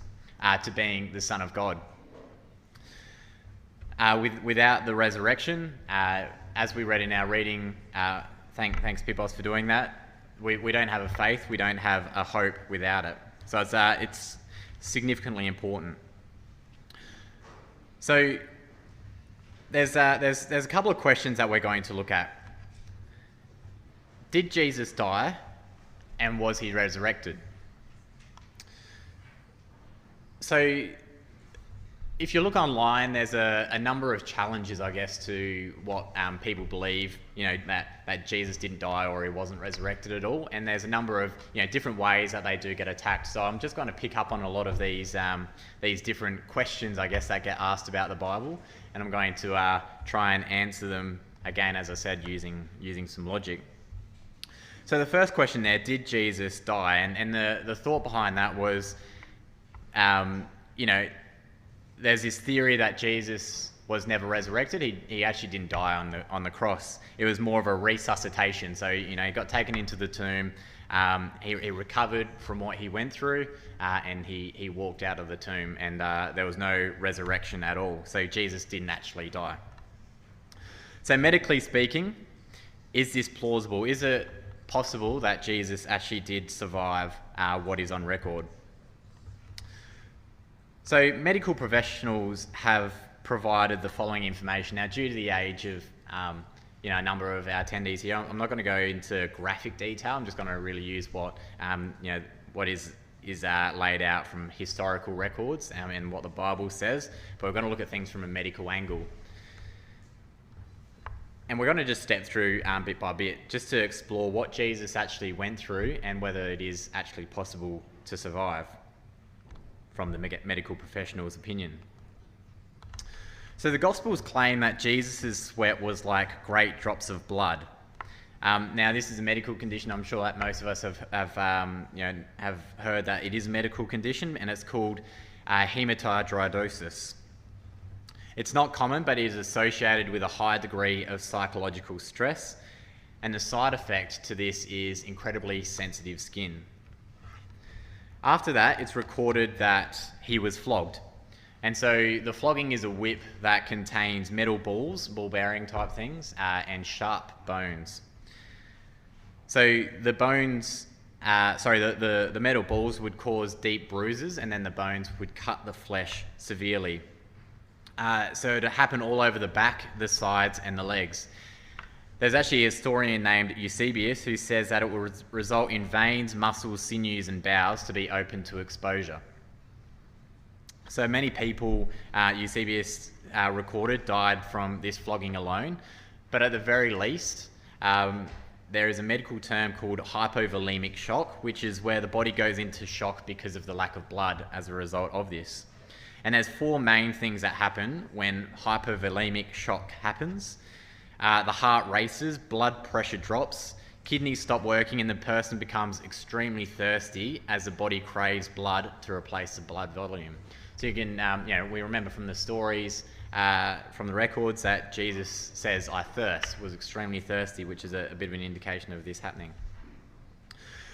to being the Son of God. Without the resurrection, as we read in our reading, thanks Pipos for doing that, we don't have a faith, we don't have a hope without it. So it's significantly important. So there's a couple of questions that we're going to look at. Did Jesus die, and was he resurrected? So if you look online, there's a number of challenges, I guess, to what people believe, that Jesus didn't die or he wasn't resurrected at all. And there's a number of different ways that they do get attacked. So I'm just going to pick up on a lot of these different questions, I guess, that get asked about the Bible, and I'm going to try and answer them again, as I said, using some logic. So the first question there, did Jesus die? And the thought behind that was, there's this theory that Jesus was never resurrected. He actually didn't die on the cross. It was more of a resuscitation. So, he got taken into the tomb. He recovered from what he went through, and he walked out of the tomb, and there was no resurrection at all. So Jesus didn't actually die. So medically speaking, is this plausible? Is it possible that Jesus actually did survive what is on record? So medical professionals have provided the following information. Now, due to the age of a number of our attendees here, I'm not going to go into graphic detail. I'm just going to really use what is laid out from historical records and what the Bible says. But we're going to look at things from a medical angle. And we're going to just step through bit by bit just to explore what Jesus actually went through and whether it is actually possible to survive from the medical professional's opinion. So the Gospels claim that Jesus' sweat was like great drops of blood. Now, this is a medical condition. I'm sure that most of us have heard that it is a medical condition, and it's called hematidrosis. It's not common, but it is associated with a high degree of psychological stress, and the side effect to this is incredibly sensitive skin. After that, it's recorded that he was flogged. And so the flogging is a whip that contains metal balls, ball-bearing type things, and sharp bones. So the bones, the metal balls would cause deep bruises, and then the bones would cut the flesh severely. So it happened all over the back, the sides, and the legs. There's actually a historian named Eusebius who says that it will result in veins, muscles, sinews, and bowels to be open to exposure. So many people, Eusebius recorded, died from this flogging alone. But at the very least, there is a medical term called hypovolemic shock, which is where the body goes into shock because of the lack of blood as a result of this. And there's four main things that happen when hypovolemic shock happens. The heart races, blood pressure drops, kidneys stop working, and the person becomes extremely thirsty as the body craves blood to replace the blood volume. So you can, we remember from the stories, from the records, that Jesus says, "I thirst," was extremely thirsty, which is a bit of an indication of this happening.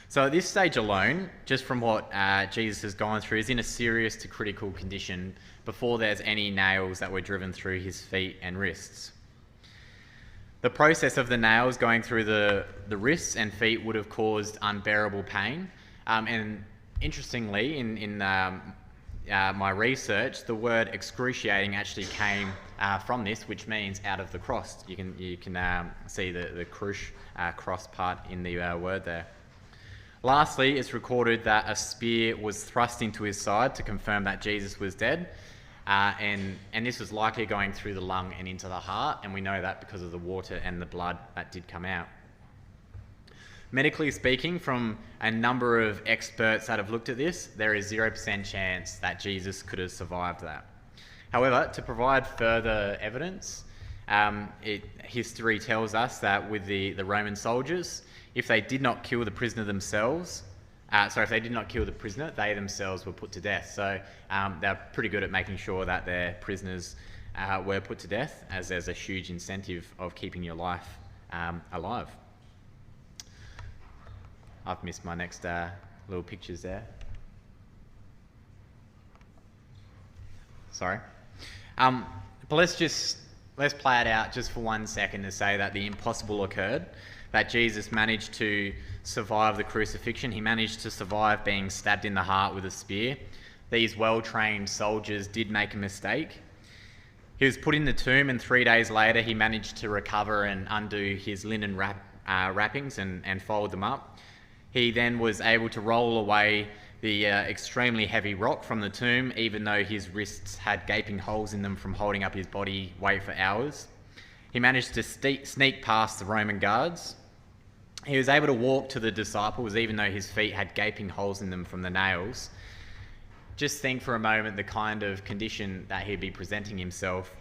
So at this stage alone, just from what Jesus has gone through, is in a serious to critical condition before there's any nails that were driven through his feet and wrists. The process of the nails going through the wrists and feet would have caused unbearable pain. And interestingly, in my research, the word excruciating actually came from this, which means out of the cross. You can see the cross part in the word there. Lastly, it's recorded that a spear was thrust into his side to confirm that Jesus was dead. And this was likely going through the lung and into the heart, and we know that because of the water and the blood that did come out. Medically speaking, from a number of experts that have looked at this, there is 0% chance that Jesus could have survived that. However, to provide further evidence, history tells us that with the Roman soldiers, if they did not kill the prisoner themselves, if they did not kill the prisoner, they themselves were put to death. So they're pretty good at making sure that their prisoners were put to death, as there's a huge incentive of keeping your life alive. I've missed my next little pictures there. Sorry. But let's play it out just for 1 second to say that the impossible occurred, that Jesus managed to survive the crucifixion. He managed to survive being stabbed in the heart with a spear. These well-trained soldiers did make a mistake. He was put in the tomb, and 3 days later he managed to recover and undo his linen wrappings and fold them up. He then was able to roll away the extremely heavy rock from the tomb, even though his wrists had gaping holes in them from holding up his body weight for hours. He managed to sneak past the Roman guards. He was able to walk to the disciples, even though his feet had gaping holes in them from the nails. Just think for a moment the kind of condition that he'd be presenting himself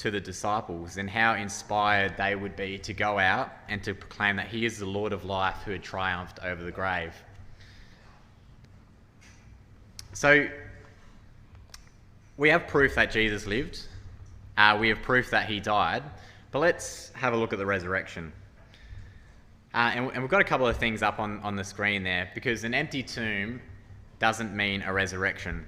to the disciples and how inspired they would be to go out and to proclaim that he is the Lord of life who had triumphed over the grave. So we have proof that Jesus lived. We have proof that he died. But let's have a look at the resurrection. And we've got a couple of things up on the screen there, because an empty tomb doesn't mean a resurrection.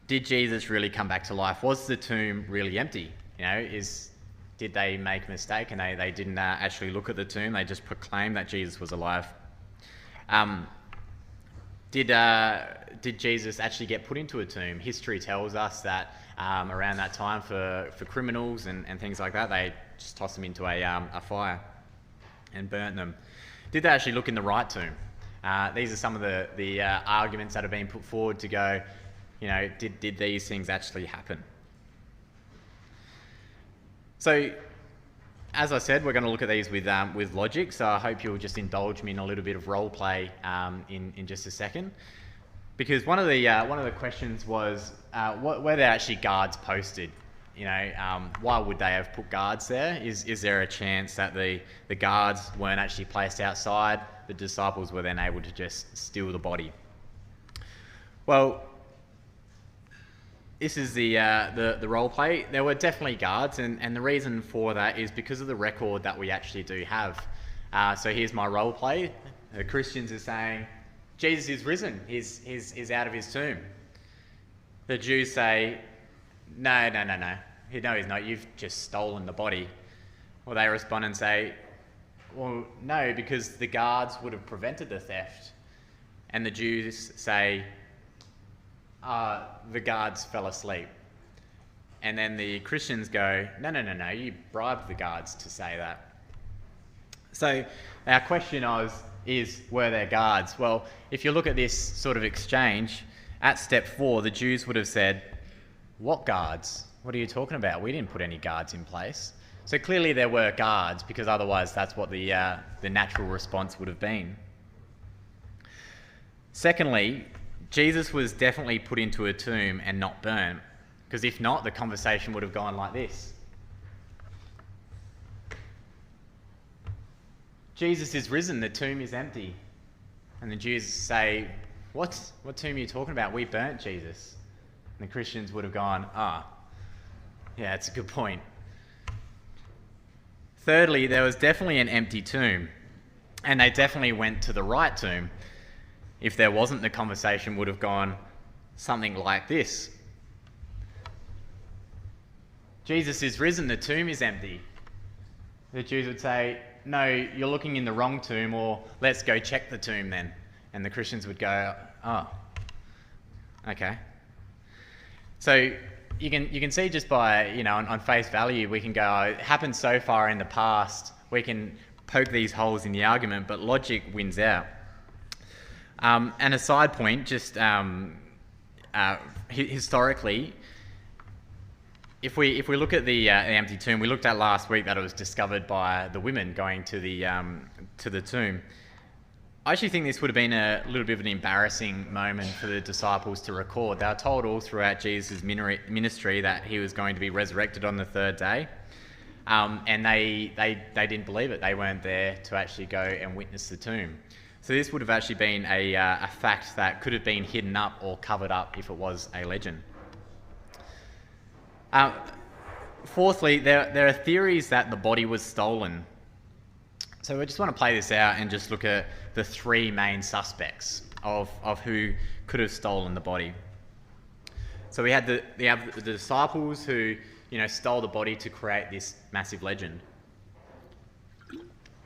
Did Jesus really come back to life? Was the tomb really empty? Did they make a mistake and they didn't actually look at the tomb? They just proclaimed that Jesus was alive. Did Jesus actually get put into a tomb? History tells us that around that time for criminals and things like that, they just tossed them into a fire and burnt them. Did they actually look in the right tomb? These are some of the arguments that have been put forward to go, did these things actually happen? So, as I said, we're going to look at these with logic, so I hope you'll just indulge me in a little bit of role play in just a second. Because one of the questions was, were there actually guards posted? Why would they have put guards there? Is there a chance that the guards weren't actually placed outside? The disciples were then able to just steal the body. Well, this is the role play. There were definitely guards, and the reason for that is because of the record that we actually do have. So here's my role play. The Christians are saying, Jesus is risen. He's out of his tomb. The Jews say, no. No, he's not. You've just stolen the body. Well, they respond and say, well, no, because the guards would have prevented the theft. And the Jews say, the guards fell asleep. And then the Christians go, no, you bribed the guards to say that. So our question is, were there guards? Well, if you look at this sort of exchange, at step 4, the Jews would have said, what guards? What are you talking about? We didn't put any guards in place. So clearly there were guards, because otherwise that's what the natural response would have been. Secondly, Jesus was definitely put into a tomb and not burnt, because if not, the conversation would have gone like this. Jesus is risen, the tomb is empty. And the Jews say, what tomb are you talking about? We burnt Jesus. And the Christians would have gone, yeah, that's a good point. Thirdly, there was definitely an empty tomb, and they definitely went to the right tomb. If there wasn't, the conversation would have gone something like this. Jesus is risen, the tomb is empty. The Jews would say, no, you're looking in the wrong tomb, or let's go check the tomb then. And the Christians would go, oh, okay. So you can see just by, on face value, we can go, it happened so far in the past, we can poke these holes in the argument, but logic wins out. And a side point, just historically, if we look at the empty tomb, we looked at last week that it was discovered by the women going to the tomb. I actually think this would have been a little bit of an embarrassing moment for the disciples to record. They were told all throughout Jesus' ministry that he was going to be resurrected on the third day, and they didn't believe it. They weren't there to actually go and witness the tomb. So this would have actually been a fact that could have been hidden up or covered up if it was a legend. Fourthly, there are theories that the body was stolen. So we just want to play this out and just look at the 3 main suspects of who could have stolen the body. So we have the disciples who stole the body to create this massive legend.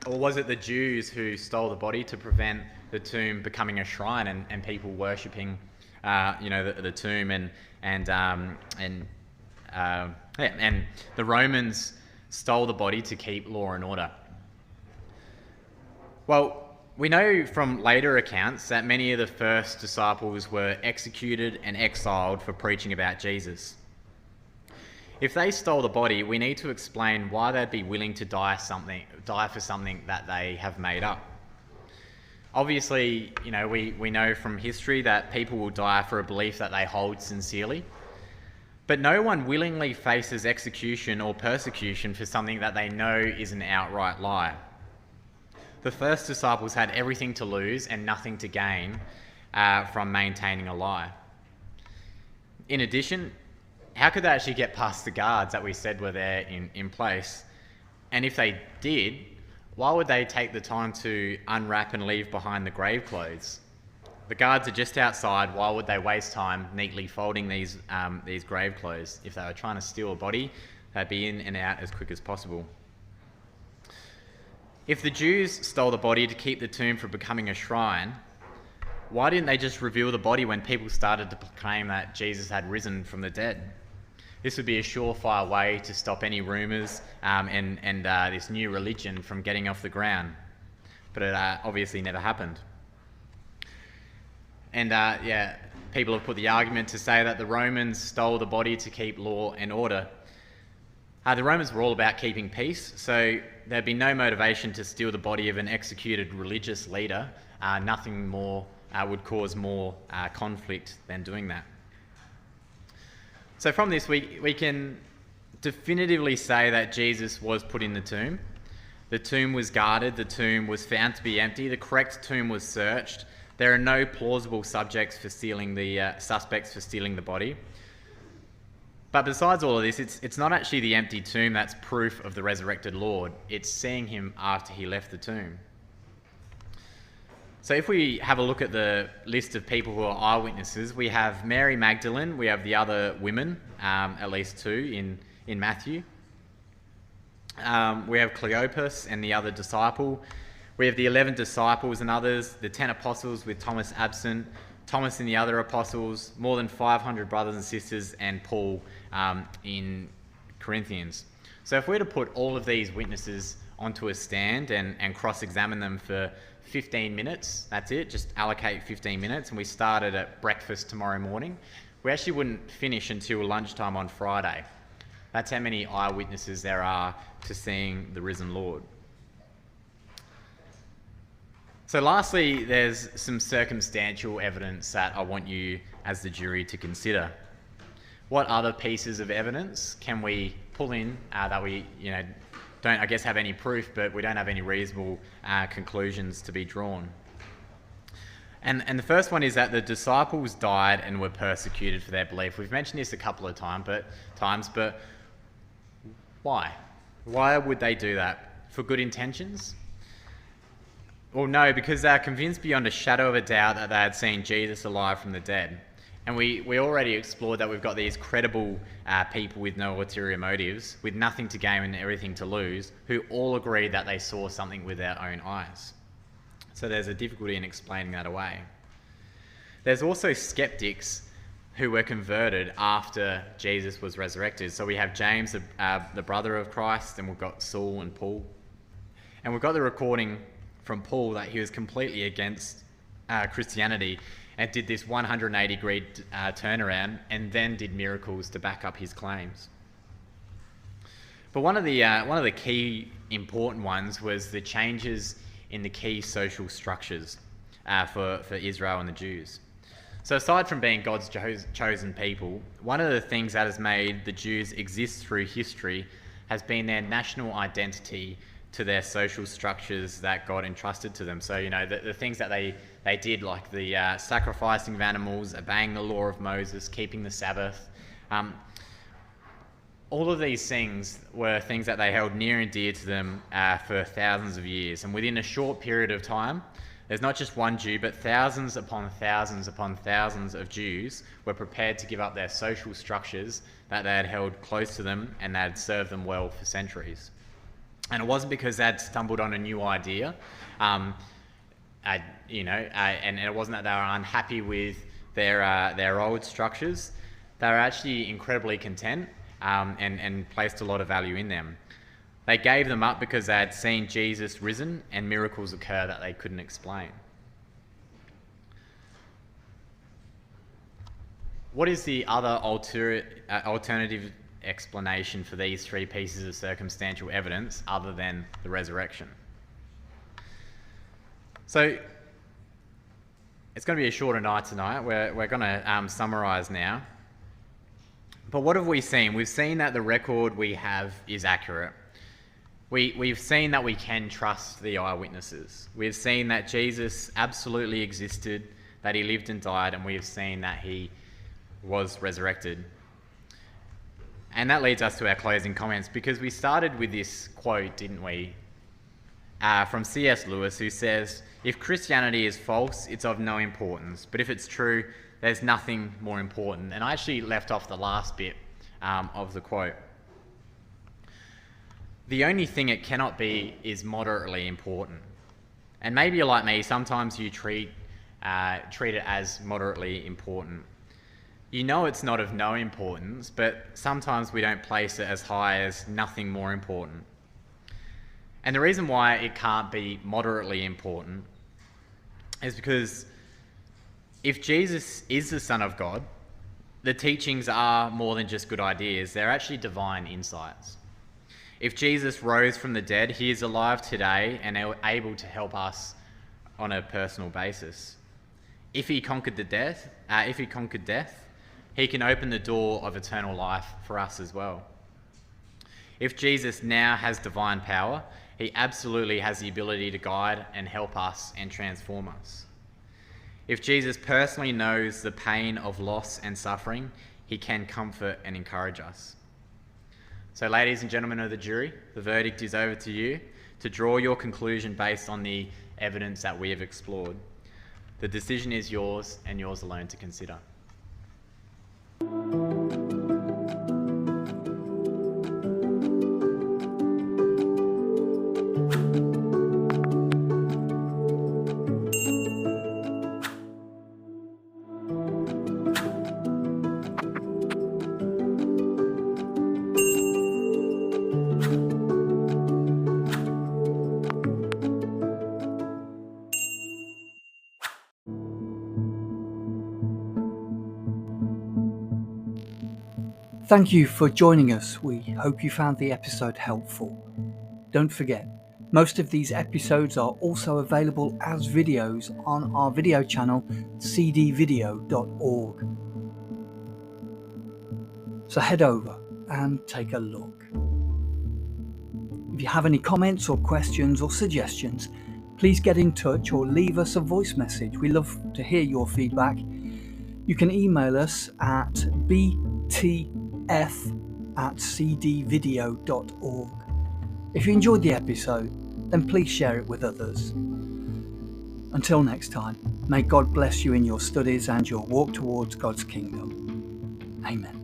Or was it the Jews who stole the body to prevent the tomb becoming a shrine and people worshipping the tomb and the Romans stole the body to keep law and order? Well, we know from later accounts that many of the first disciples were executed and exiled for preaching about Jesus. If they stole the body, we need to explain why they'd be willing to die for something that they have made up. Obviously, we know from history that people will die for a belief that they hold sincerely. But no one willingly faces execution or persecution for something that they know is an outright lie. The first disciples had everything to lose and nothing to gain from maintaining a lie. In addition, how could they actually get past the guards that we said were there in place? And if they did, why would they take the time to unwrap and leave behind the grave clothes? The guards are just outside. Why would they waste time neatly folding these grave clothes? If they were trying to steal a body, they'd be in and out as quick as possible. If the Jews stole the body to keep the tomb from becoming a shrine, why didn't they just reveal the body when people started to proclaim that Jesus had risen from the dead? This would be a surefire way to stop any rumours and this new religion from getting off the ground. But it obviously never happened. And people have put the argument to say that the Romans stole the body to keep law and order. The Romans were all about keeping peace, so there'd be no motivation to steal the body of an executed religious leader. Nothing more would cause more conflict than doing that. So from this, we can definitively say that Jesus was put in the tomb. The tomb was guarded. The tomb was found to be empty. The correct tomb was searched. There are no plausible suspects for stealing the body. But besides all of this, it's not actually the empty tomb that's proof of the resurrected Lord. It's seeing him after he left the tomb. So if we have a look at the list of people who are eyewitnesses, we have Mary Magdalene, we have the other women, at least two in Matthew. We have Cleopas and the other disciple. We have the 11 disciples and others, the 10 apostles with Thomas absent, Thomas and the other apostles, more than 500 brothers and sisters, and Paul in Corinthians. So if we were to put all of these witnesses onto a stand and cross-examine them for 15 minutes, that's it, just allocate 15 minutes, and we started at breakfast tomorrow morning, we actually wouldn't finish until lunchtime on Friday. That's how many eyewitnesses there are to seeing the risen Lord. So lastly, there's some circumstantial evidence that I want you as the jury to consider. What other pieces of evidence can we pull in that we don't, I guess, have any proof, but we don't have any reasonable conclusions to be drawn? And the first one is that the disciples died and were persecuted for their belief. We've mentioned this a couple of times, but why? Why would they do that? For good intentions? Well, no, because they're convinced beyond a shadow of a doubt that they had seen Jesus alive from the dead. And we already explored that we've got these credible people with no ulterior motives, with nothing to gain and everything to lose, who all agreed that they saw something with their own eyes. So there's a difficulty in explaining that away. There's also skeptics who were converted after Jesus was resurrected. So we have James, the brother of Christ, and we've got Saul and Paul. And we've got the recording from Paul that he was completely against Christianity and did this 180-degree turnaround and then did miracles to back up his claims. But one of the key important ones was the changes in the key social structures for Israel and the Jews. So aside from being God's chosen people, one of the things that has made the Jews exist through history has been their national identity to their social structures that God entrusted to them. So, the things that they did, like the sacrificing of animals, obeying the law of Moses, keeping the Sabbath, all of these things were things that they held near and dear to them for thousands of years. And within a short period of time, there's not just one Jew, but thousands upon thousands upon thousands of Jews were prepared to give up their social structures that they had held close to them and that had served them well for centuries. And it wasn't because they'd stumbled on a new idea, and it wasn't that they were unhappy with their old structures. They were actually incredibly content and placed a lot of value in them. They gave them up because they had seen Jesus risen and miracles occur that they couldn't explain. What is the other alternative explanation for these three pieces of circumstantial evidence other than the resurrection? So it's going to be a shorter night tonight. We're going to summarise now. But what have we seen? We've seen that the record we have is accurate. We've seen that we can trust the eyewitnesses. We've seen that Jesus absolutely existed, that he lived and died, and we've seen that he was resurrected. And that leads us to our closing comments, because we started with this quote, didn't we? From C.S. Lewis, who says, "If Christianity is false, it's of no importance, but if it's true, there's nothing more important." And I actually left off the last bit of the quote. The only thing it cannot be is moderately important. And maybe you're like me, sometimes you treat it as moderately important. You know it's not of no importance, but sometimes we don't place it as high as nothing more important. And the reason why it can't be moderately important is because if Jesus is the Son of God, the teachings are more than just good ideas, they're actually divine insights. If Jesus rose from the dead, he is alive today and able to help us on a personal basis. If he conquered death, he can open the door of eternal life for us as well. If Jesus now has divine power, he absolutely has the ability to guide and help us and transform us. If Jesus personally knows the pain of loss and suffering, he can comfort and encourage us. So, ladies and gentlemen of the jury, the verdict is over to you to draw your conclusion based on the evidence that we have explored. The decision is yours and yours alone to consider. Thank you for joining us. We hope you found the episode helpful. Don't forget, most of these episodes are also available as videos on our video channel, cdvideo.org. So head over and take a look. If you have any comments or questions or suggestions, please get in touch or leave us a voice message. We love to hear your feedback. You can email us at btf@cdvideo.org. If you enjoyed the episode, then please share it with others. Until next time, may God bless you in your studies and your walk towards God's kingdom. Amen.